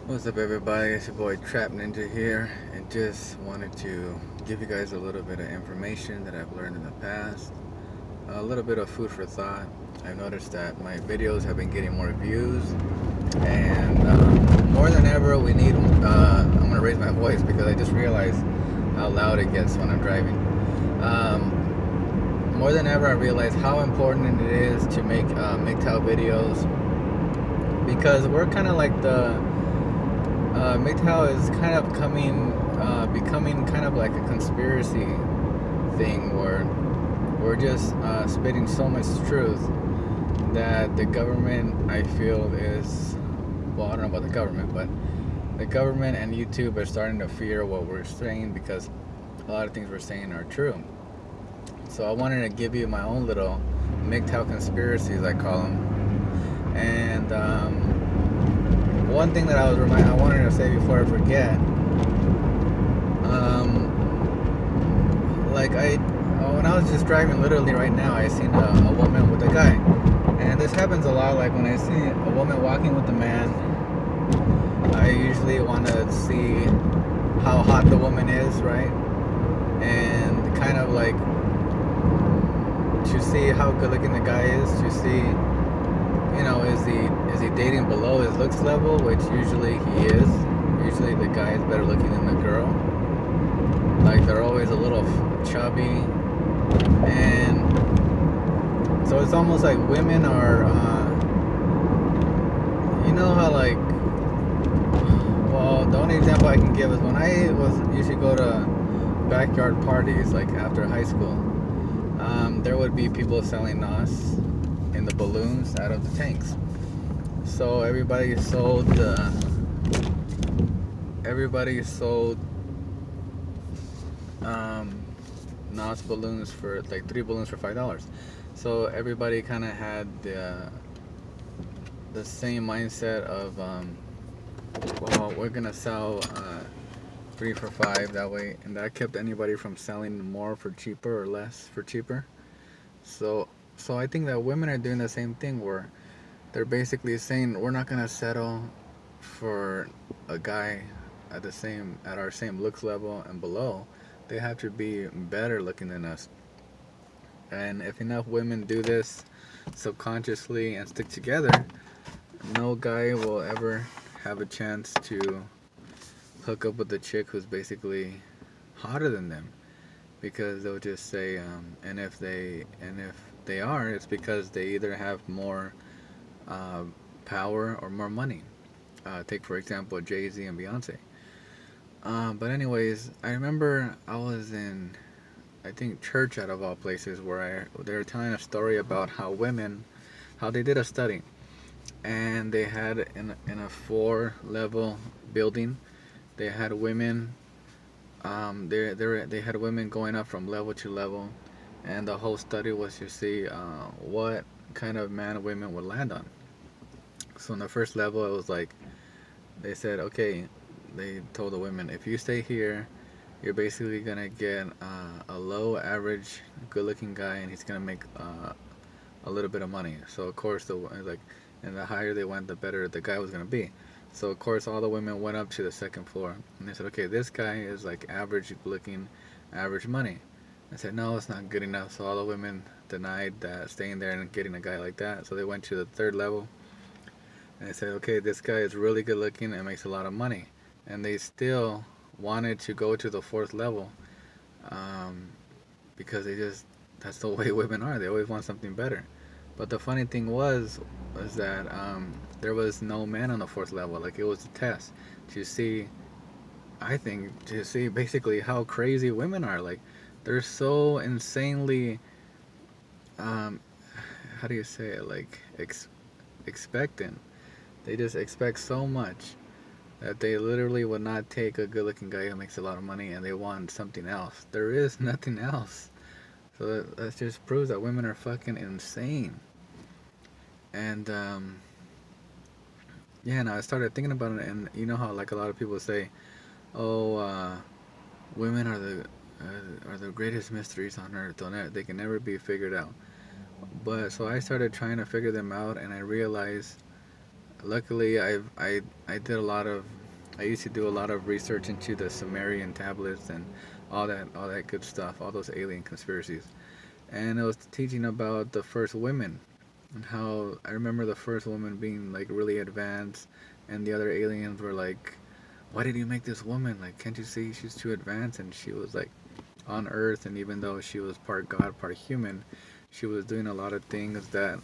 What's up, everybody? It's your boy Trap Ninja here, and just wanted to give you guys a little bit of information that I've learned in the past, a little bit of food for thought. I've noticed that my videos have been getting more views, and more than ever, we need. I'm gonna raise my voice because I just realized how loud it gets when I'm driving. More than ever, I realize how important it is to make MGTOW videos because we're kind of like the MGTOW is kind of becoming kind of like a conspiracy thing where we're just spitting so much truth that the government, I feel, is, well, I don't know about the government, but the government and YouTube are starting to fear what we're saying because a lot of things we're saying are true. So I wanted to give you my own little MGTOW conspiracies, I call them. And one thing that I wanted to say before I forget, when I was just driving, literally right now, I seen a woman with a guy, and this happens a lot. Like when I see a woman walking with a man, I usually want to see how hot the woman is, right? And kind of like to see how good looking the guy is, to see, is he dating below his looks level, which usually he is. Usually the guy is better looking than the girl. Like they're always a little chubby, and so it's almost like women are, how like, well, the only example I can give is when I used to go to backyard parties, like after high school, there would be people selling NOS in the balloons out of the tanks. So everybody sold NOS balloons for like 3 balloons for $5. So everybody kind of had the same mindset of well, we're gonna sell 3 for 5 that way, and that kept anybody from selling more for cheaper or less for cheaper. So I think that women are doing the same thing where they're basically saying we're not gonna settle for a guy at our same looks level and below. They have to be better looking than us. And if enough women do this subconsciously and stick together, no guy will ever have a chance to hook up with a chick who's basically hotter than them, because they'll just say, and if they are, it's because they either have more power or more money. Take for example Jay-Z and Beyonce. But anyways, I remember I was in, I think, church out of all places, where they were telling a story about how they did a study, and they had in a 4-level building, they had women, they had women going up from level to level, and the whole study was to see what kind of man women would land on. So in the first level, it was like they said, okay, they told the women, if you stay here, you're basically gonna get a low average, good-looking guy, and he's gonna make a little bit of money. So of course, and the higher they went, the better the guy was gonna be. So of course, all the women went up to the second floor, and they said, okay, this guy is like average looking, average money. I said, no, it's not good enough. So all the women denied that, staying there and getting a guy like that. So they went to the third level, and they said, okay, this guy is really good looking and makes a lot of money. And they still wanted to go to the fourth level, um, because that's the way women are. They always want something better. But the funny thing was that there was no man on the fourth level. Like, it was a test to see, I think, to see basically how crazy women are. Like, they're so insanely, um, how do you say it? Like, expectant. They just expect so much that they literally would not take a good-looking guy who makes a lot of money, and they want something else. There is nothing else. So that just proves that women are fucking insane. And yeah, and I started thinking about it, and you know how like a lot of people say, "Oh, women are the greatest mysteries on earth. They can never be figured out." But so I started trying to figure them out, and I realized, luckily, I did a lot of I used to do a lot of research into the Sumerian tablets and all that good stuff, all those alien conspiracies. And it was teaching about the first women and how I remember the first woman being like really advanced, and the other aliens were like, "Why did you make this woman? Like, can't you see she's too advanced?" And she was like on Earth, and even though she was part God, part human, she was doing a lot of things that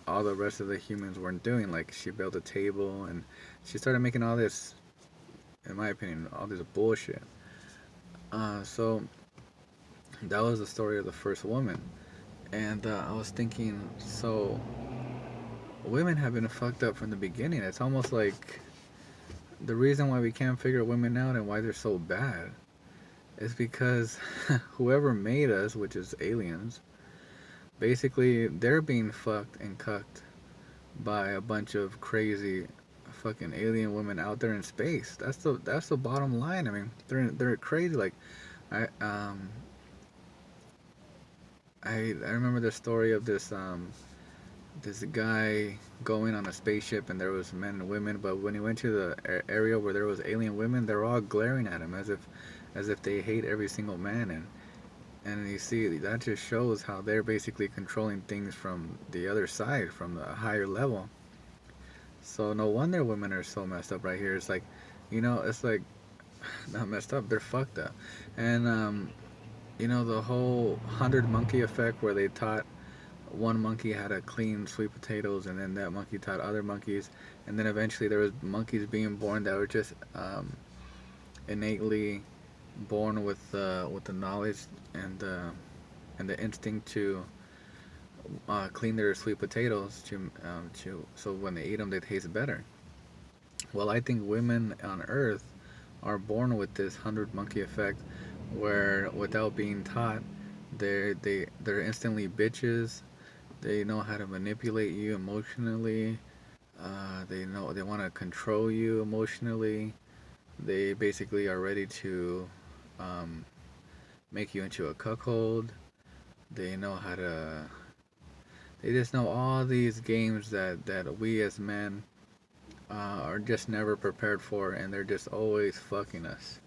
all the rest of the humans weren't doing. Like she built a table, and she started making all this, in my opinion, all this bullshit. So that was the story of the first woman, and I was thinking, so women have been fucked up from the beginning. It's almost like the reason why we can't figure women out and why they're so bad is because whoever made us, which is aliens, basically they're being fucked and cucked by a bunch of crazy fucking alien women out there in space. That's the bottom line. I mean, they're crazy. Like I um I remember the story of this guy going on a spaceship, and there was men and women, but when he went to the area where there was alien women, they're all glaring at him as if they hate every single man. And you see that just shows how they're basically controlling things from the other side, from the higher level. So no wonder women are so messed up right here. It's like, it's like not messed up, they're fucked up. And the whole 100 monkey effect, where they taught one monkey how to clean sweet potatoes, and then that monkey taught other monkeys, and then eventually there was monkeys being born that were just innately born with the knowledge and the instinct to clean their sweet potatoes to so when they eat them they taste better. Well, I think women on Earth are born with this 100 monkey effect, where without being taught, they're instantly bitches. They know how to manipulate you emotionally. They know they want to control you emotionally. They basically are ready to um, make you into a cuckold. They know how to. They just know all these games that we as men are just never prepared for, and they're just always fucking us.